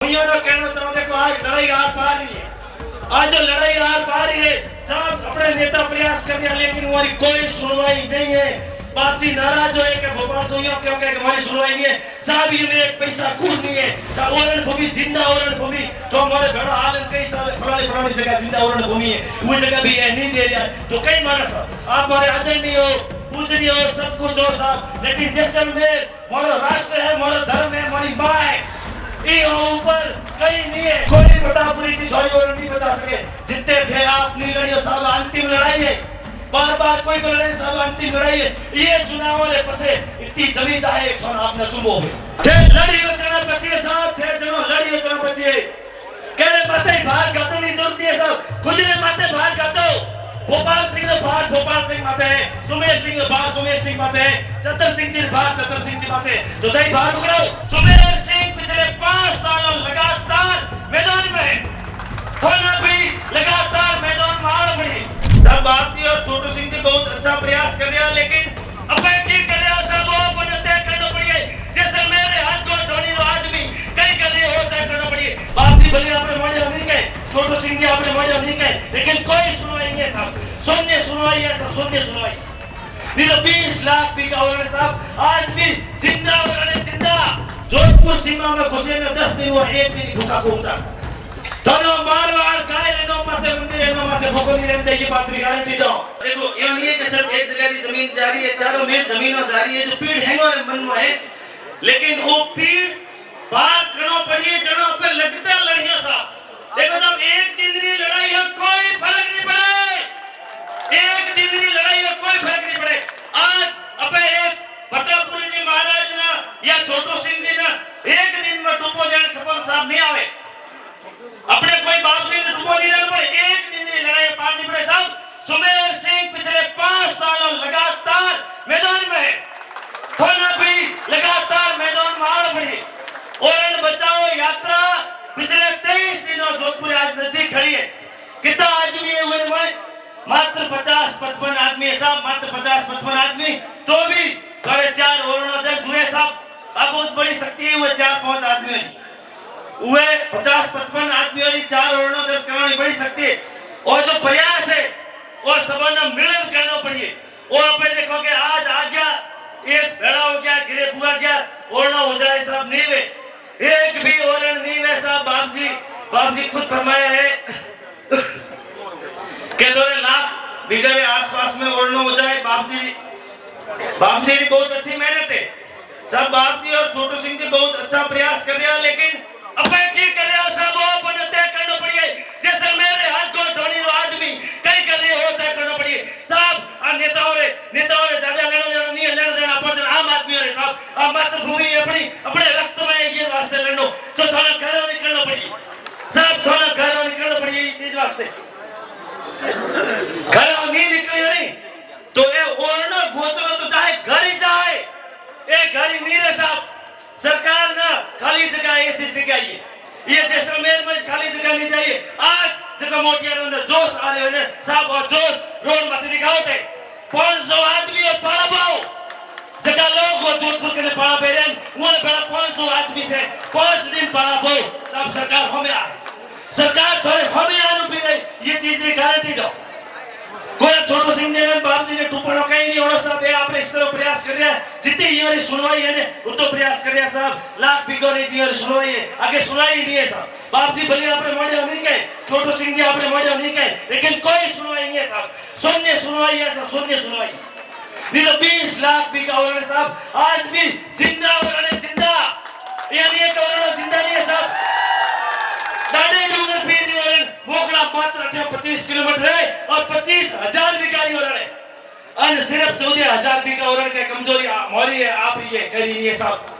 भैया ना कहना चाहूँ देखो आज लड़ाई आर पार रही है, आज जो लड़ाई आर पार रही है साहब अपने नेता प्रयास कर रहे हैं लेकिन हमारी कोई सुनवाई नहीं है। बाती नाराज हो कि भोपाल दोइयों क्योंकि हमारी सुनवाई नहीं है साहब, ये में एक पैसा कुछ नहीं है। ओरण भूमि जिंदा ओरण भूमि तो हमारे बड़ा आलम कई साहब पुरानी जगह जिंदा ओरण भूमि है, वो जगह भी है नहीं दे रहा तो कई माना साहब आप हमारे आदरणीय हो पूजनीय हो सब कुछ हो साहब, लेकिन जैसलमेर हमारा राष्ट्र है, हमारा धर्म है, हमारी माँ है, ये ऊपर कहीं नहीं है। कोई प्रतापपुरी की थोड़ी और नहीं बता सके जितने थे आप नहीं लड़ियो साहब, अंतिम लड़ाई है, बार बार कोई को लड़ाई साहब अंतिम लड़ाई है। ये चुनाव वाले पसे इतनी जमीन है तो आपने चुनो है थे लड़ियो जना बचिए साहब, थे जनो लड़ियो जना बचिए कह रहे बातें बाहर गाते नहीं जरूरत है साहब, खुद ने बातें बाहर गाते गोपाल सिंह ने बाहर गोपाल सिंह बातें हैं, सुमेर सिंह ने बाहर सुमेर सिंह बातें हैं, चतर सिंह जी बाहर चतर सिंह जी बातें तो दही बाहर उगराओ। सुमेर सिंह पिछले 5 सालों लगातार मैदान में होना भी लगातार मैदान में आ रही सब भारतीय और छोटू सिंह जी बहुत अच्छा प्रयास कर रहे हैं लेकिन अब की कर रहे हो सब वो अपन तय करना पड़ेगा जैसे मेरे हाथ को धोनी लो आदमी कई कर रहे हो तय करना पड़ेगा। भारतीय भले अपने मजे नहीं कहे, छोटू सिंह जी अपने मजे नहीं कहे, लेकिन कोई सुनवाई नहीं है साहब, शून्य सुनवाई है साहब, शून्य सुनवाई नहीं तो 20 लाख बीघा ओरण साहब आज भी जिंदा ओरण जिंदा जोधपुर सीमा में घुसे में 10 दिन हुआ, एक दिन भूखा घूमता दोनों मारवाड़ गाय नो माथे मंदिर नो माथे भोगोनी रहते ये बात की गारंटी दो। देखो ये कि सब एक जगह की जमीन जा रही है, चारों में जमीनों जा रही है जो पीड़ है और मन में है, लेकिन वो पीड़ बात करो पड़िए जड़ों पे लगता लड़ियों साहब। देखो जब एक दिन की लड़ाई हो कोई फर्क नहीं पड़े, एक दिन की लड़ाई हो कोई फर्क नहीं पड़े। आज अपने एक प्रतापपुरी जी महाराज ना या छोटू सिंह जी ना एक दिन में डूबो जाने खबर साहब नहीं आवे, अपने कोई बाप जी ने डूबो नहीं जाना पड़े, एक दिन की लड़ाई पार नहीं पड़े साहब। सुमेर सिंह पिछले 5 सालों लगातार मैदान में होना भी लगातार मैदान में आ रही ओरण बचाओ यात्रा पिछले 23 दिनों जोधपुर आज नजदीक खड़ी है। कितना आदमी है हुए मात्र 50-55 आदमी है साहब, मात्र 50-55 आदमी तो भी बड़े 4 ओरणोदय जुड़े साहब, अब बहुत बड़ी शक्ति है हुए 4-5 आदमी हुए 50-55 आदमी वाली 4 ओरणोदय कराने बड़ी शक्ति है और जो प्रयास है वो सबने मिलकर करना पड़िए। वो अपने देखो कि आज आ गया एक भेड़ा हो गया गिरे बुआ गया ओरणा हो जाए साहब नहीं वे एक भी ओरण नहीं वे साहब। बाप जी खुद फरमाया है कि 2 लाख बीघे के आसपास में ओरणा हो जाए। बाप जी की बहुत अच्छी मेहनत है सब, बाप जी और छोटू सिंह जी बहुत अच्छा प्रयास कर रहे हैं लेकिन अब की कर रहे हो सब वो अपन तय करना पड़ेगा जैसे मेरे हाथ को धोनी लो आदमी कई कर रहे हो तय करना पड़ेगा साहब। नेताओं रे ज्यादा लेना नहीं है, लेना देना अपन आम आदमी रे साहब, अब मातृभूमि अपने रक्त में ये वास्ते लड़ो तो थोड़ा घरों निकलना पड़ेगा साहब, थोड़ा घरों निकलना पड़ेगा ये चीज वास्ते, घरों नहीं निकले नहीं तो ये ओरणो घोषणा तो चाहे घर ही जाए ये घर ही नहीं रहे साहब। सरकार ना खाली जगह ये जैसलमेर में खाली जगह नहीं चाहिए। आज जगह मोटियारों में जोश आ रहे हैं साहब और जोश रोड मत दिखाओ थे 500 आदमी और पाड़ा पाओ जगह लोग और जोधपुर के पाड़ा बेरन वो बड़ा 500 आदमी थे 5 दिन पाड़ा पाओ साहब। सरकार हमें आए, सरकार थोड़े हमें आने भी नहीं ये चीज की गारंटी दो। कोई छोटू सिंह जी ने बाप जी ने टुपड़ो कहीं नहीं होना साहब, ये आपने इस तरह प्रयास कर रहा है जितनी ये सुनवाई है ने उतो प्रयास कर रहा है साहब। लाख बीघों ने जी सुनवाई है आगे सुनवाई नहीं है साहब। बाप जी भले आपने मजे नहीं कहे, छोटू सिंह जी आपने मजे नहीं कहे, लेकिन कोई सुनवाई नहीं है साहब, शून्य सुनवाई है साहब, शून्य सुनवाई नहीं तो 20 लाख बीघा ओरण साहब आज भी जिंदा ओरण जिंदा यानी एक ओरण जिंदा नहीं है साहब। दाढ़ी डूंगर पीर ओरण मोगला मात्र 25 किलोमीटर है और 25,000 बीघा ओरण है और सिर्फ 14,000 बीघा ओरण की कमजोरी हमारी है, आप ये करी नहीं है साहब।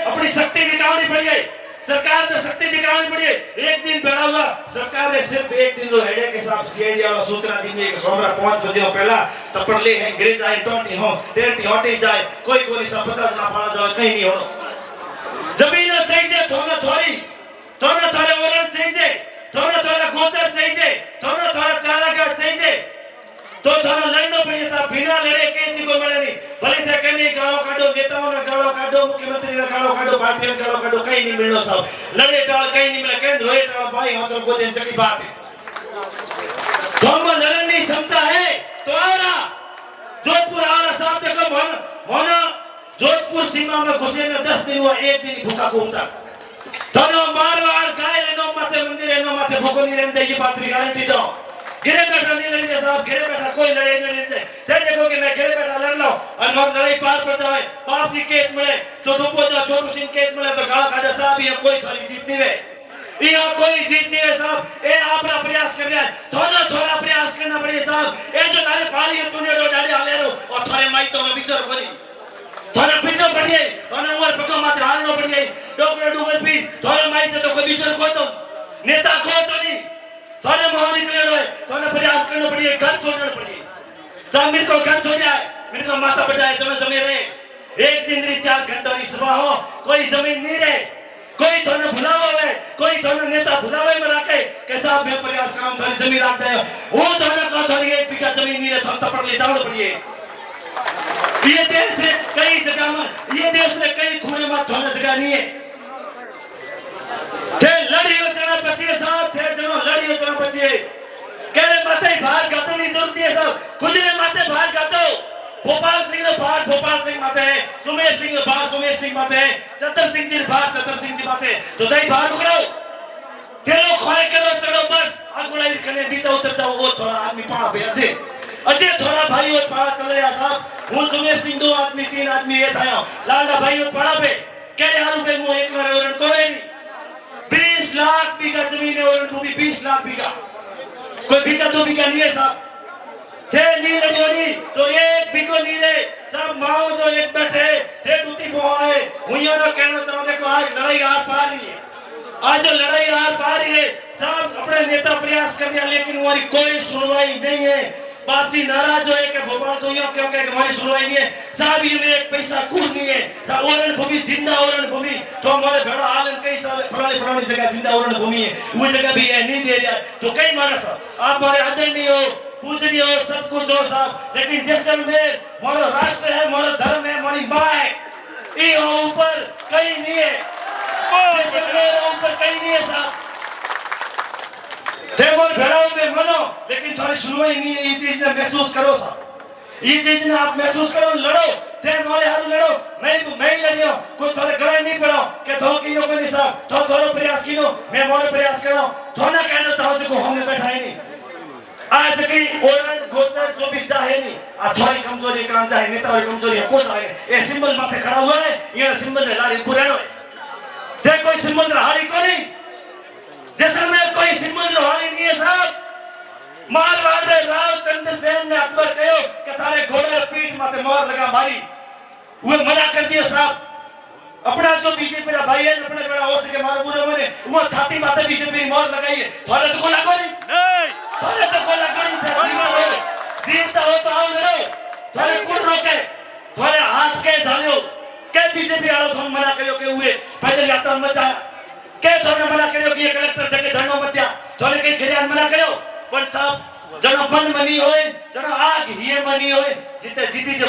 अपनी शक्ति दिखानी पड़ेगी, सरकार तो शक्ति दिखानी पड़ेगी। एक दिन बैठा हुआ सरकार ने सिर्फ एक दिन जो हेडे के साथ सीएडी वाला सूचना दी है कि सोमवार 5 बजे हो पहला तब पर ले हैं गिर जाए टोटी हो टेंट हटे जाए कोई सब 50 ना पड़ा जाए कहीं नहीं हो जमीन चाहिए थोड़ा ओरण चाहिए थोड़ा गोचर चाहिए थोड़ा चारागाह चाहिए तो थोड़ा लड़ना पड़ेगा साहब। बिना लड़े कहीं को मिले नहीं भले से कहने गाँव काटो नेताओं ने गाँव काटो काढो मुख्यमंत्री ने काढो पार्टी ने काढो कहीं नहीं मिलनो सब लड़े टाल कहीं नहीं मिले केंद्र रोए टाल भाई हम चल को दिन चली बात है तो हम लड़ने की क्षमता है तो आरा जोधपुर आरा साहब देखो मन जोधपुर सीमा में घुसे ने 10 दिन हुआ 1 दिन भूखा घूमता दोनों मारवाड़ गाय नो माथे मंदिर नो माथे भूखो नहीं रहने ये बात की गारंटी दो गिरे बैठा नहीं लड़े साहब गिरे बैठा कोई लड़े नहीं थे देखो कि मैं गिरे बैठा लड़ लो और मोर लड़ाई पार पड़ जाए बाप जी केत मिले तो डूबो जा छोटू सिंह केत मिले तो गाला खाजा साहब ये कोई थारी जीत नहीं है ये कोई जीत नहीं है साहब ए आपरा प्रयास कर रहा है थोड़ा प्रयास करना पड़े साहब ए जो तारे पाली तूने दो डाड़ी हाले रो और थारे माई तो में भीतर खोली थोड़ा पिटो पड़िए और उमर पको माथे हालनो पड़िए डोकर डूबर पी थोड़ा माई से तो कोई भीतर खो तो नेता खो तो नहीं थोड़े मोहनी प्लेयर है थोड़ा प्रयास करना पड़िए घर छोड़ना पड़िए साहब मेरे को घर छोड़ जाए मेरे को माता बजाए जमे रहे एक दिन री 4 घंटा री सभा हो कोई जमीन नहीं रहे कोई थोड़ा भुलावा है कोई थोड़ा नेता भुलावे में रखे के साहब मैं प्रयास करूं थोड़ी जमीन रख दे वो थोड़ा का थोड़ी 1 बीघा जमीन नहीं रहे थोड़ा तपड़ ले जाओ पड़िए ये देश में कई जगह में ये देश में कई खूने में थोड़ा जगह नहीं है थे लड़ियो जना बचिए साहब थे जनो लड़ियो जना बचिए केरे माते बाहर गाते नहीं जरूरत है साहब खुद ने माते बाहर गातो भोपाल सिंह ने बाहर भोपाल सिंह माते है सुमेर सिंह ने बाहर सुमेर सिंह माते है चतर सिंह जी बाहर चतर सिंह जी माते तो दई बाहर उखड़ो केलो खोए करो चढ़ो बस अगुलाई कने बीचा उतर जाओ वो थोड़ा आदमी पाड़ा पे अजय थोड़ा भाई वो पाड़ा चल रहा साहब वो सुमेर सिंह 2 आदमी 3 आदमी ये था लाला भाई वो पाड़ा पे केरे हारू पे मु एक बार और कोई नहीं 20 लाख बीघा जमीन है और भूमि 20 लाख बीघा कोई बीघा 2 बीघा नहीं है साहब थे नहीं लड़ियोनी तो एक बीघो नहीं रहे सब माओ जो एक बैठे थे दूती बोए हुइयों ने कहना चाहते को आज लड़ाई आर पार नहीं है आज जो लड़ाई आर पार है सब अपने नेता प्रयास कर रहे हैं लेकिन हमारी कोई सुनवाई नहीं है बाती नाराज हो के भोपाल तो यो क्योंकि हमारी सुनवाई नहीं है साहब ये में एक पैसा कुछ नहीं है ओरण भूमि जिंदा ओरण भूमि तो हमारे भेड़ा हाल कई साल पुरानी जगह जिंदा ओरण भूमि है वो जगह भी है नहीं दे रहा तो कई माना साहब आप हमारे आदरणीय हो पूजनीय हो सब कुछ हो साहब लेकिन जैसलमेर हमारा राष्ट्र है हमारा धर्म है हमारी माँ है ये ऊपर कहीं नहीं है जैसलमेर ऊपर कहीं नहीं है साहब देवर भेड़ाओं पे मनो लेकिन थोड़ी सुनवाई नहीं है ये चीज ने महसूस करो साहब ये चीज ने आप महसूस करो लड़ो थे हमारे हाथ लड़ो मैं लड़ियो कोई थोड़े गड़ाई नहीं पड़ो कि थो किनो को नहीं साहब थो थोड़ो प्रयास किनो मैं मोरे प्रयास करो थो ना कहना चाहो देखो हमें बैठाए नहीं आज की ओरण गोचर जो भी चाहे नहीं थोड़ी कमजोरी काम चाहे नेता और कमजोरी को चाहे ये सिंबल माथे खड़ा हुआ है ये सिंबल ने लारी पुरानो है देख कोई सिंबल हाड़ी को नहीं जैसलमेर कोई सिंबल हाड़ी नहीं है साहब मारवाड़ रे रावचंद्र सेन ने अकबर कहो कि थारे घोड़े पीठ माथे मोहर लगा मारी वो मना कर दिया साहब अपना जो बीजेपी का भाई है अपने बड़ा हो सके मारो बुरे मरे वो छाती माथे बीजेपी मोहर लगाई है थारे तो को लगो नहीं थारे तो को लगो नहीं जीतता हो तो आओ लड़ो थारे कौन रोके थारे हाथ के झालियो के बीजेपी वालों को मना करियो के हुए पैदल यात्रा मत जा के थारे मना करियो कि ये कलेक्टर जगह धरनो मत जा थारे के गिरियान मना करियो पर साहब जनो मन मनी होए जनो आग हिए मनी होए जिते जीती जो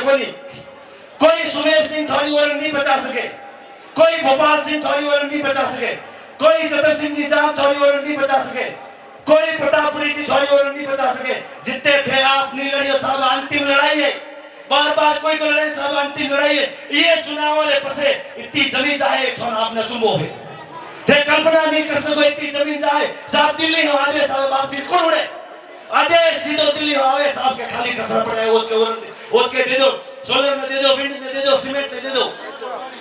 कोई सुमेर सिंह थोड़ी और नहीं बचा सके कोई भोपाल सिंह थोड़ी और नहीं बचा सके कोई चतर सिंह जी जाम थोड़ी और नहीं बचा सके कोई प्रतापपुरी जी थोड़ी और नहीं बचा सके जितने थे आप नहीं लड़ियो साहब अंतिम लड़ाई है बार कोई को लड़ाई साहब अंतिम लड़ाई है ये चुनाव वाले पसे इतनी जमीन जाए थोड़ा आपने चुमो है थे कल्पना नहीं कर सको इतनी जमीन जाए साहब दिल्ली हो आदेश साहब आप फिर कौन है आदेश सीधो दिल्ली हो आवे साहब के खाली कसर पड़े ओत के दे दो सोलर में दे दो विंड में दे दो सीमेंट में दे दो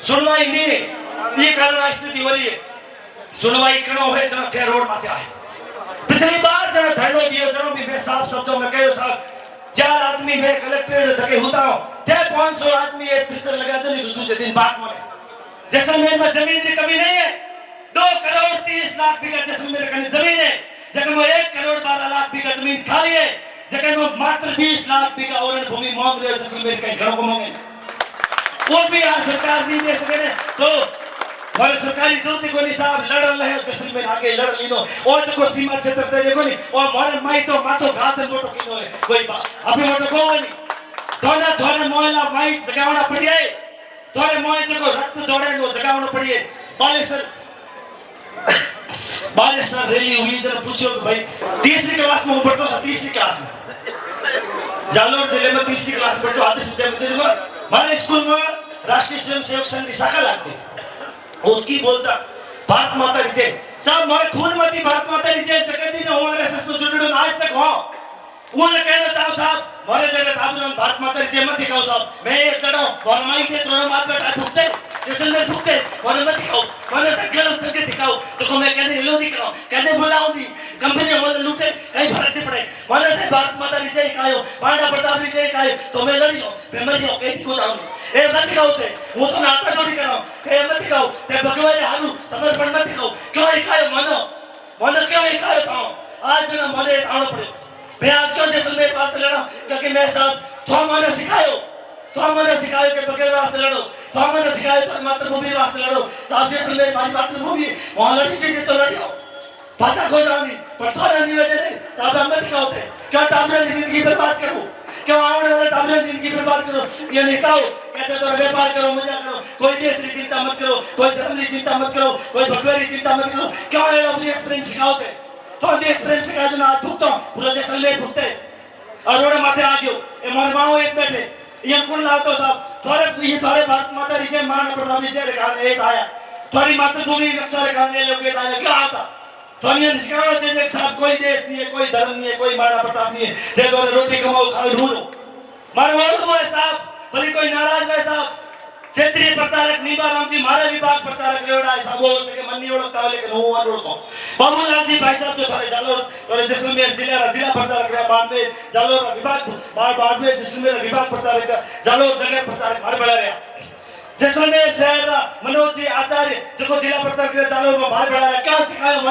सुनवाई नहीं ये कारण स्थिति हो रही है सुनवाई कनो है जना थे रोड माथे आए पिछली बार जना धरनो दियो जनो भी मैं साफ शब्दों में कहो साहब 4 आदमी में कलेक्टर तक होता हूं थे 500 आदमी एक बिस्तर लगा दो नहीं तो दूसरे दिन बाद मरे जैसलमेर में जमीन की कमी नहीं है 2 करोड़ 30 लाख बीघा जैसलमेर की जमीन है जगह में 1 करोड़ 12 लाख बीघा जमीन खाली है जगह में मात्र 20 लाख बीघा और भूमि मांग रहे हो जैसलमेर के घरों को मांगे वो भी आज सरकार नहीं दे सके तो और सरकारी ज्योति को नहीं साहब लड़ रहे हैं जैसलमेर आगे लड़ लीनो और तो को सीमा क्षेत्र ते देखो नहीं और मारे माई तो माथो घात मोटो किनो है कोई अभी मोटो को नहीं थोड़ा मोहल्ला माई जगावना पड़ी है तोरे मोए जो रक्त दौड़े नो जगावनो पड़िए बालेश्वर रैली हुई जब पूछो कि भाई तीसरी क्लास में पढ़तो था तीसरी क्लास में जालोर जिले में तीसरी क्लास पढ़तो आदर्श विद्या मंदिर में हमारे स्कूल में राष्ट्रीय स्वयं सेवक संघ की शाखा लगती उसकी बोलता भारत माता की जय साहब हमारे खून में थी भारत माता की जय जगती ने हमारे सस में जुड़े आज तक हो वो ने कहना था साहब हमारे जगह काबूरन भारत माता की जय मत दिखाओ साहब मैं एक लड़ो और माई के दोनों मार पे भुगते जैसे भुगते और मत दिखाओ मैंने तक गलत करके दिखाओ तो मैं कहने लो दिखाओ कहने बुलाओ दी कंपनी हमारे लूटे कहीं फर्क नहीं पड़े मैंने तो भारत माता की जय कायो पांडा प्रताप की जय कायो तो मैं लड़ियो मैं मर जाओ कहीं को जाऊं ए मत दिखाओ ते वो तो नाता जोड़ी करो ए मत दिखाओ ते भगवान हारू समर्पण मत दिखाओ क्यों इकायो मानो क्यों इकायो था आज ना मरे आना पड़े मैं आज क्यों जैसलमेर पास लड़ा क्योंकि मैं साहब तो मैंने सिखायो कि बगैर वास्ते लड़ो तो मैंने सिखायो तो मातृभूमि वास्ते लड़ो साहब जैसलमेर हमारी मातृभूमि वहां लड़ी से तो लड़ियो भाषा खो जानी पर थोड़ा नहीं वजह से साहब हम मत दिखाओते क्या टाबरा की जिंदगी बर्बाद करो क्यों आने वाले टाबरा की जिंदगी बर्बाद करो ये निकाओ कहते तो व्यापार करो मजा करो कोई देश की चिंता मत करो कोई धर्म की चिंता मत करो कोई भगवान की चिंता मत करो क्यों ये लोग एक्सपीरियंस सिखाओते तो देश प्रेम सिखा जो आज भुगतो पूरा जैसलमेर भुगते और रोड माथे आ गयो ए मोर माओ एक बैठे ये कौन लातो साहब थोड़े भारत माता री जय महाराणा प्रताप जी रे गाने एक आया थोड़ी मातृभूमि रक्षा रे गाने लोग के आया क्या आता थोड़ी निष्काम थे जे साहब कोई देश नहीं है कोई धर्म नहीं है कोई महाराणा प्रताप नहीं है ते तो रोटी कमाओ खाओ रो मारे वो साहब भले कोई नाराज है साहब क्षेत्रीय प्रचारक नीबाराम जी मारे विभाग प्रचारक रेवड़ा है साहब वो के मन नहीं ओळखता लेकिन वो और ओळखो बाबूलाल जी भाई साहब जो थारे जालोर और जैसलमेर जिला प्रचारक रे बाद में जालोर विभाग बाद में जैसलमेर विभाग प्रचारक जालोर नगर प्रचारक मारे बड़ा रे जैसलमेर शहर मनोज जी आचार्य जो जिला प्रचारक रे जालोर में बाहर बड़ा रे क्या सिखायो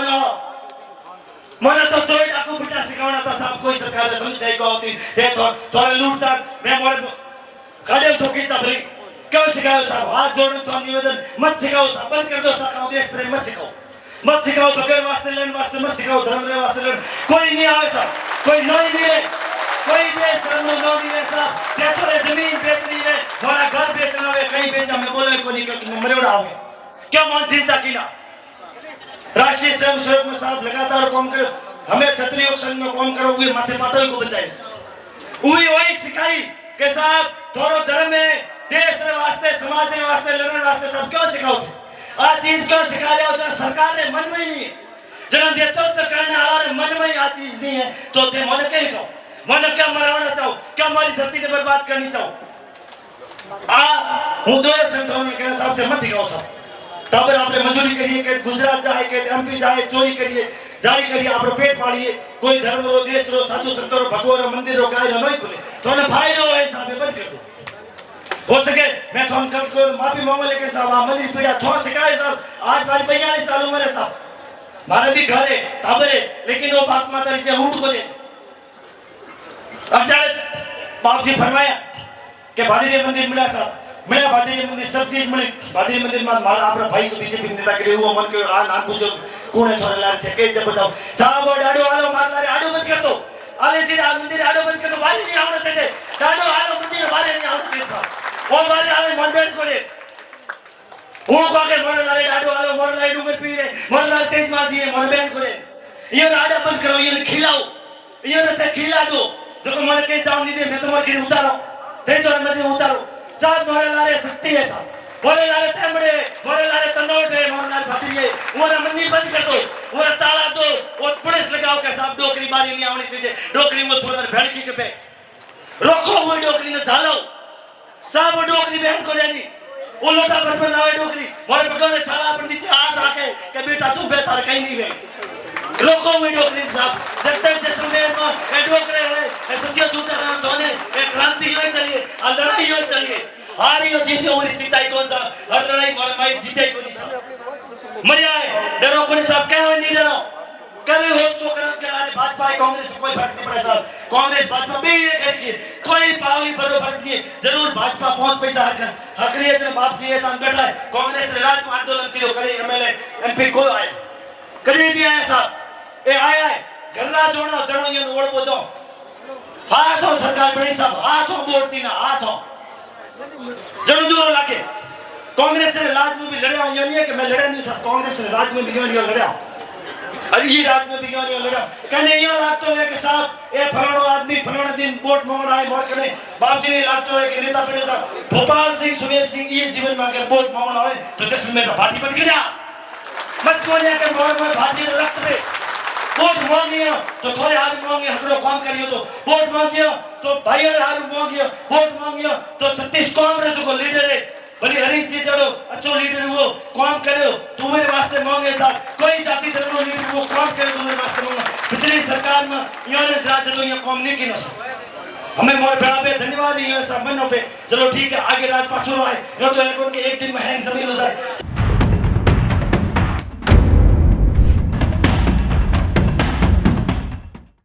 मना तो तोय आपको बेटा सिखावना था साहब कोई सरकार ने समझे को होती ते तो लूटता मैं मोर काले ठोकी सा भली क्यों सिखाओ साहब हाथ जोड़ने तो निवेदन मत सिखाओ साहब बंद कर दो साहब देश प्रेम मत सिखाओ बगैर वास्ते लड़ने वास्ते मत सिखाओ धर्म रे वास्ते लड़ कोई नहीं आवे साहब कोई नहीं दिए कोई देश धर्म नो दिए साहब ते तो जमीन बेचनी है हमारा घर बेचना है कहीं बेचा मैं बोले को नहीं कि मरेड़ा आवे क्या मन चिंता कीना राष्ट्रीय स्वयं सेवक में साहब लगातार काम करो हमें क्षत्रिय संघ में काम करो हुए माथे पाटो को बताए वही सिखाई के साहब थोड़ो धर्म में देश रे वास्ते समाज रे वास्ते लड़ने वास्ते सब क्यों सिखाओगे आ चीज क्यों सिखा रहे हो सरकार ने मन में नहीं है जना नेतृत्व करने वाले मन में आ चीज नहीं है तो ते मन के कहो मन क्या मरवाना चाहो क्या हमारी धरती को बर्बाद करनी चाहो आ हूं दो संगठन के साहब से मत सिखाओ सब तब आपने मंजूरी करिए कि गुजरात जाए कि एमपी जाए चोरी करिए जारी करिए आप पेट पालिए कोई धर्म रो देश रो साधु संत रो भगवान रो मंदिर रो काय नहीं खुले तो ने फायदा हो ऐसा बंद कर दो हो सके मैं तो कल को माफी मांगो लेकिन साहब मंदिर पीड़ा थोड़ा सिखाए साहब आज बारी 42 साल उम्र है साहब मारे भी घर है टाबर है लेकिन वो बाप माता जी ऊंट को दे अब जाए बाप जी फरमाया कि भादरी मंदिर मिला साहब मिला भादरी मंदिर सब चीज मिली भादरी मंदिर में मारा अपना भाई को बीजेपी नेता करे वो मन के आ नाम पूछो कौन है थोड़ा लार थे के जब बताओ साहब वो डाडो वालो मार लारे आडो बंद कर दो आले जी मंदिर आडो बंद कर दो बाहर नहीं आना चाहिए डाडो वालो मंदिर बाहर नहीं आना चाहिए साहब वो बारे आले मन बैठ को ले वो काके मन लारे डाडो वालो मन लारे डूंगर पी रे मन लारे तेज मार दिए मन बैठ को ले ये राडा बंद करो ये खिलाओ ये रहते खिला दो जो को मन के जाऊं नहीं दे मैं तुम्हारे गिर उतारो थे तो मजे उतारो साहब मोरे लारे शक्ति है साहब मोरे लारे तमड़े मोरे लारे तनोट है मोरे लारे भतीजे मोरे मंदिर बंद कर दो मोरे ताला दो और पुलिस लगाओ के साहब डोकरी मारी नहीं आनी चाहिए डोकरी में छोड़ भेड़की के पे रोको वो डोकरी ने झालो साहब वो डोकरी बहन को लेनी वो लोटा पर लावे डोकरी मोरे पकड़ ने छाला पर नीचे हाथ रखे के बेटा तू बेतार कहीं नहीं वे रोको वो डोकरी साहब जब तक जैसलमेर में ए डोकरे है ए सत्य सूत्र दोने ए क्रांति यो चलिए आ लड़ाई यो चलिए हारी यो जीते होरी चिताई कौन सा हर लड़ाई मोरे माई जीते को नहीं साहब मरिया है डरो को नहीं साहब क्या नहीं डरो करे हो तो करो के लारे भाजपा कांग्रेस कोई फर्क नहीं पड़े साहब कांग्रेस भाजपा भी ये करके कोई पावी बड़ो फर्क नहीं जरूर भाजपा 5 पैसा हक रही है बाप जी ये अंदर लाए कांग्रेस राज को आंदोलन कियो करे एमएलए एमपी को आए करे दिया है साहब ए आया है गल्ला जोड़ो जणो ये ओड़ बोलो हाथों सरकार बड़ी साहब हाथों बोलती ना हाथों जरूर दूर लागे कांग्रेस ने राज में भी लड़ा, ये नहीं है कि मैं लड़ा नहीं सब, कांग्रेस ने राज में भी नहीं लड़ा, अरे ये राज में भी नहीं लड़ा। कहने यो लागतो है कि साहब ये फलाणो आदमी फलाणे दिन वोट मांगण आए मोर कने बाप जी ने लागतो है कि नेता पेड़े साहब भोपाल सिंह सुमेश सिंह ये जीवन में अगर वोट मांगण आवे तो जैसलमेर भाटी मत गिरा मत कोने के मोर में भाटी रक्त पे वोट मांगियो तो थोड़े हार मांगे हजरो काम करियो, तो वोट मांगियो तो भाई हार मांगियो, वोट मांगियो तो छत्तीस कांग्रेस को लीडर है भले हरीश जी जड़ो अच्छो लीडर वो काम करो तुम्हारे वास्ते मांगे साहब, कोई जाति धर्म नो लीडर वो काम करे तुम्हारे वास्ते मांगे। पिछली सरकार में योने राज तो ये काम नहीं किया हमें मोर बड़ा पे धन्यवाद ये सब मनो पे, चलो ठीक है आगे राज पाछो आए यो तो एक दिन में हैंग जमीन हो जाए।